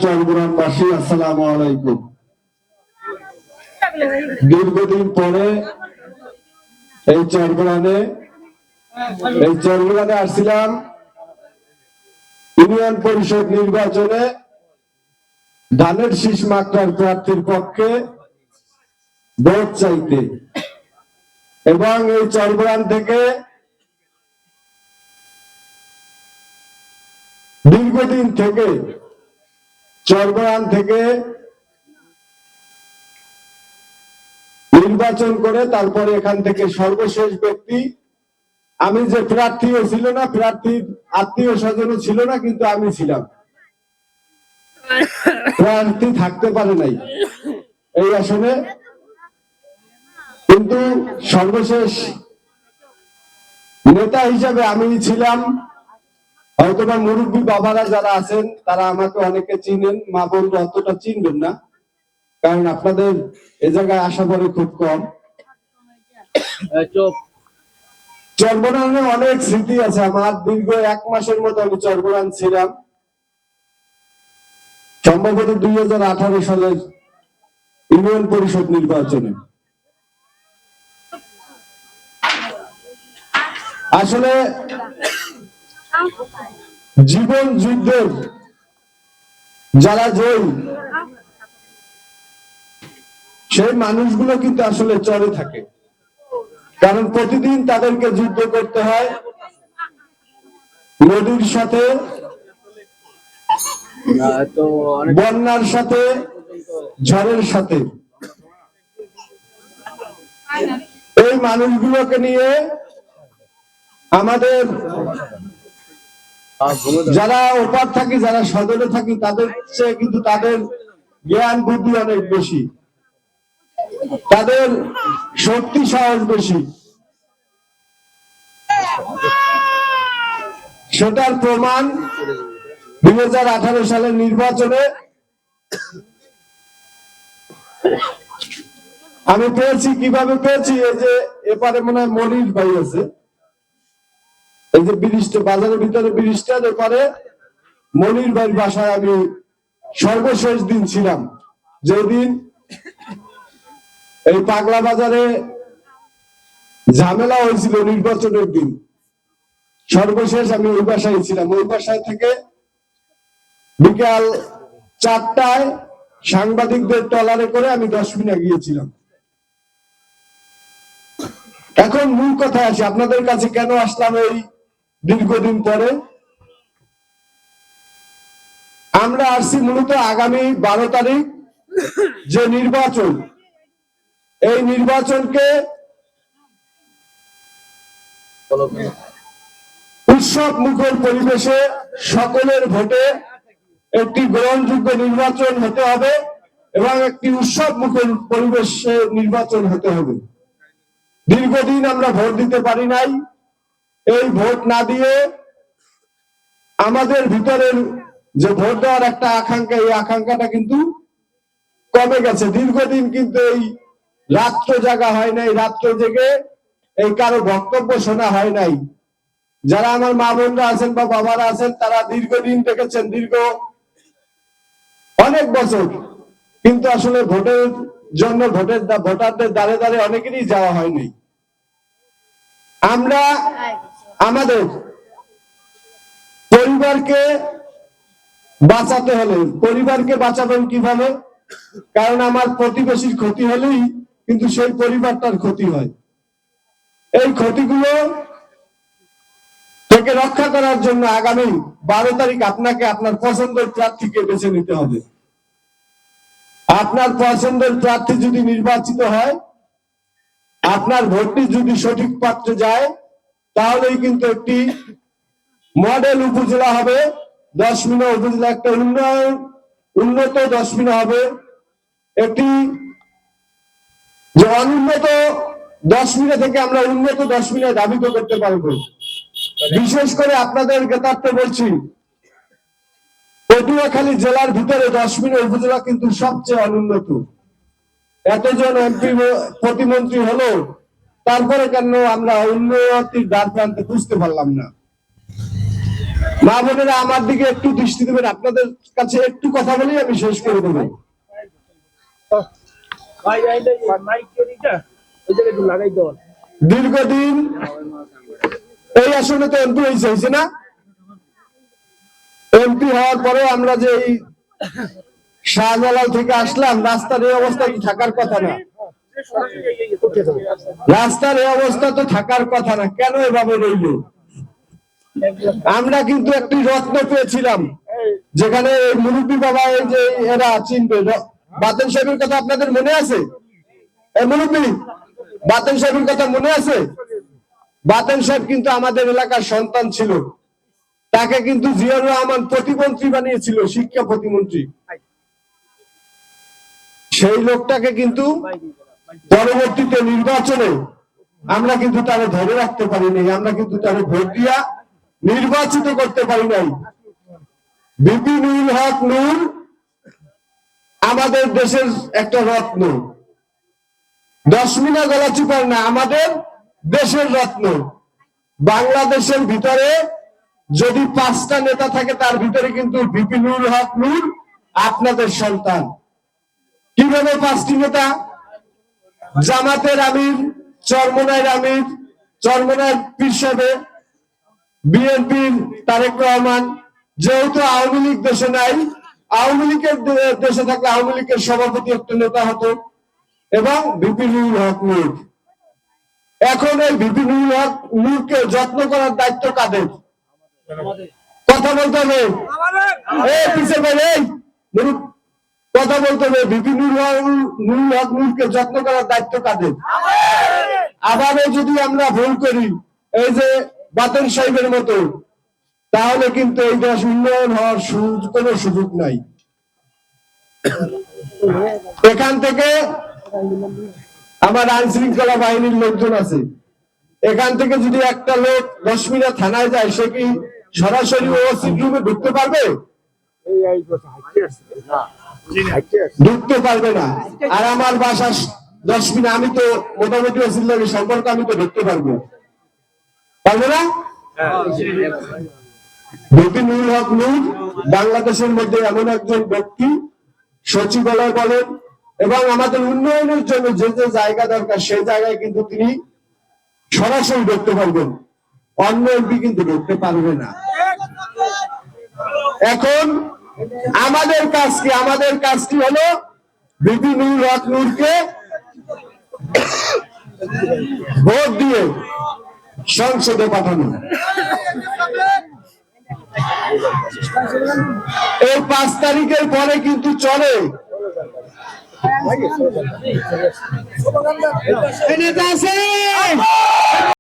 চট্টগ্রামবাসী আসসালামু আলাইকুম। দীর্ঘদিন পরে এই চট্টগ্রামে আসছিলাম ইউনিয়ন পরিষদ নির্বাচনে ধানের শীষ মাত্রার প্রার্থীর পক্ষে ভোট চাইতে, এবং এই চট্টগ্রাম থেকে দীর্ঘদিন থেকে চট্টগ্রাম থেকে নির্বাচন করে তারপরে এখান থেকে সর্বশেষ ব্যক্তি, আমি যে প্রার্থীও ছিল না, প্রার্থীর আত্মীয় স্বজনও ছিল না, কিন্তু আমি ছিলাম। প্রার্থী থাকতে পারে নাই এই আসনে, কিন্তু সর্বশেষ নেতা হিসাবে আমি ছিলাম। হয়তোবা মুরব্বী বাবারা যারা আছেন তারা আমাকে অনেকে চিনেন, মা বোনরা অতটা চিনবেন না, কারণ আপনাদের এ জায়গায় আসা পরে খুব কম। চট্টগ্রামে অনেক স্মৃতি আছে আমার। দীর্ঘ 1 মাসের মতো আমি চট্টগ্রাম ছিলাম, সম্ভবত 2018 সালের ইউনিয়ন পরিষদ নির্বাচনে। আসলে জীবন যুদ্ধের যারা জয়ী সেই মানুষগুলো কিন্তু আসলে চলে থাকে, কারণ প্রতিদিন তাদেরকে যুদ্ধ করতে হয় নদীর সাথে, বন্যার সাথে, ঝড়ের সাথে। এই মানুষগুলোকে নিয়ে আমাদের যারা ওপার থাকি, যারা সদরে থাকি, তাদের চেয়ে কিন্তু তাদের জ্ঞান বুদ্ধি অনেক বেশি, তাদের শক্তি সাহস বেশি। সেটার প্রমাণ 2018 সালের নির্বাচনে আমি পেয়েছি। কিভাবে পেয়েছি? এই যে এপারে মনে হয় মনির ভাই আছে, এই যে ব্রিজটা, বাজারের ভিতরে ব্রিজটার এপারে মনির ভাইয়ের বাসায় আমি সর্বশেষ দিন ছিলাম, যেদিন এই পাগলা বাজারে ঝামেলা হয়েছিল নির্বাচনের দিন। সর্বশেষ আমি ওই বাসায় ছিলাম। ওই বাসায় থেকে বিকাল 4টায় সাংবাদিকদের ট্রলারে করে আমি 10 মিনিট গিয়েছিলাম। এখন মূল কথা আছে, আপনাদের কাছে কেন আসলাম এই দীর্ঘদিন পরে? আমরা আসছি মূলত আগামী 12 তারিখ যে নির্বাচন, এই নির্বাচনকে উৎসব মুখর পরিবেশে সকলের ভোটে একটি গ্রহণযোগ্য নির্বাচন হতে হবে এবং একটি উৎসব মুখর পরিবেশে নির্বাচন হতে হবে। দীর্ঘদিন আমরা ভোট দিতে পারি নাই। এই ভোট না দিয়ে আমাদের ভিতরের যে ভোট দেওয়ার একটা আকাঙ্ক্ষা, এই আকাঙ্ক্ষাটা কিন্তু কমে গেছে। দীর্ঘদিন কিন্তু এই রাত্র জাগা হয় নাই, রাত্র জেগে এই কারো বক্তব্য শোনা হয় নাই। যারা আমার মা বোনরা আছেন বা বাবারা আছেন, তারা দীর্ঘদিন দেখেছেন, দীর্ঘ অনেক বছর, কিন্তু আসলে ভোটের জন্য ভোটারদের দ্বারে দ্বারে অনেকেরই যাওয়া হয়নি। আমরা আমাদের পরিবারকে বাঁচাতে হলে, পরিবারকে বাঁচাবেন কিভাবে? কারণ আমার প্রতিবেশীর ক্ষতি হলেই কিন্তু সেই পরিবারটার ক্ষতি হয়। এই ক্ষতিগুলো থেকে রক্ষা করার জন্য আগামী 12 তারিখ আপনাকে আপনার পছন্দের প্রার্থীকে বেছে নিতে হবে। আপনার পছন্দের প্রার্থী যদি নির্বাচিত হয়, আপনার ভোটটি যদি সঠিক পাত্রে যায়, তাহলেই কিন্তু একটি মডেল উপজেলা হবে। 10 মিনিট উপজেলা একটা উন্নত 10 মিনিট হবে। একটি যে অনুন্নত 10 মিনিট থেকে আমরা উন্নত 10 মিনিট দাবি করতে পারবো। বিশেষ করে আপনাদের জ্ঞাতার্থে বলছি, পটুয়াখালী জেলার ভিতরে 10 মিনিট উপজেলা কিন্তু সবচেয়ে অনুন্নত। এতজন এমপি প্রতিমন্ত্রী হলো, তারপরে কেন আমরা উন্নতির দ্বার প্রান্তে বুঝতে পারলাম না? মা বোনেরা আমার দিকে একটু দৃষ্টি দেবেন, আপনাদের কাছে একটু কথা বলেই আমি শেষ করে দেবো। দীর্ঘদিন এই আসনে তো এমপি হয়েছে না, এমপি হওয়ার পরে আমরা যে এই শাহজালাল থেকে আসলাম, রাস্তার এই অবস্থা তো থাকার কথা না, রাস্তার এই অবস্থা তো থাকার কথা না, কেন এভাবে রইল? আমরা কিন্তু একটি রত্ন পেয়েছিলাম, যেখানে মুরব্বী বাবা এই যে এরা চিনবে, বাতেন সাহেবের কথা আপনাদের মনে আছে? মুরব্বী বাতেন সাহেবের কথা মনে আছে? বাতেন সাহেব কিন্তু আমাদের এলাকার সন্তান ছিল, তাকে কিন্তু জিয়াউর রহমান প্রতিমন্ত্রী বানিয়েছিল, শিক্ষা প্রতিমন্ত্রী। সেই লোকটাকে কিন্তু পরবর্তীতে নির্বাচনে আমরা কিন্তু তারে ধরে রাখতে পারিনি, আমরা কিন্তু তারে ভোট দিয়া নির্বাচিত করতে পারি নাই। বিপি নুরুল হক নূর আমাদের দেশের একটা রত্ন, দশমিনা গলাচিপার না, আমাদের দেশের রত্ন। বাংলাদেশের ভিতরে যদি 5টা নেতা থাকে, তার ভিতরে কিন্তু বিপি নুরুল হক নূর আপনাদের সন্তান। কিভাবে 5টি নেতা? জামাতের আমির, চরমনাইয়ের আমির, চরমনাইয়ের পীর সাহেব, বিএনপির তারেক রহমান, যেহেতু আওয়ামী লীগ দেশে নাই, আওয়ামী লীগের দেশে থাকলে আওয়ামী লীগের সভাপতি একটা নেতা হতো, এবং বিপি নুরুল হক নূর। এখন এই বিপি নুরুল হক নূরকে যত্ন করার দায়িত্ব কাদের? কথা বলতে হবে, কথা বলতে হবে। বিপি নুরুল হক নূরকে যত্ন করার দায়িত্ব কাদের? আবারও যদি আমরা ভুল করি এই যে বাতেন সাহেবের মতো, তাহলে কিন্তু এই দেশ উন্নয়ন হওয়ার কোনো সুযোগ নাই। এখান থেকে আমার আইন শৃঙ্খলা বাহিনীর লোকজন আছে, এখান থেকে যদি একটা লোক 10 মিনিট থানায় যায়, সে কি সরাসরি ওসির রুমে ঢুকতে পারবে? ঢুকতে পারবে না। আর আমার বাসা 10 মিনিট, আমি তো মোটামুটি ওসির লাগে সম্পর্ক, আমি তো ঢুকতে পারবো না। বিপি নুরুল হক নূর বাংলাদেশের মধ্যে এমন একজন ব্যক্তি, সচিবালয় বলেন এবং আমাদের উন্নয়নের জন্য যে যে জায়গা দরকার সেই জায়গায় কিন্তু তিনি সরাসরি ঢুকতে পারবেন, অন্য এমপি কিন্তু ঢুকতে পারবে না। এখন আমাদের কাজ কি? আমাদের কাজটি হলো বিপি নুরুল হক নূরকে ভোট দিয়ে সংসদে পাঠানো। এই 5 তারিখের পরে কিন্তু চলে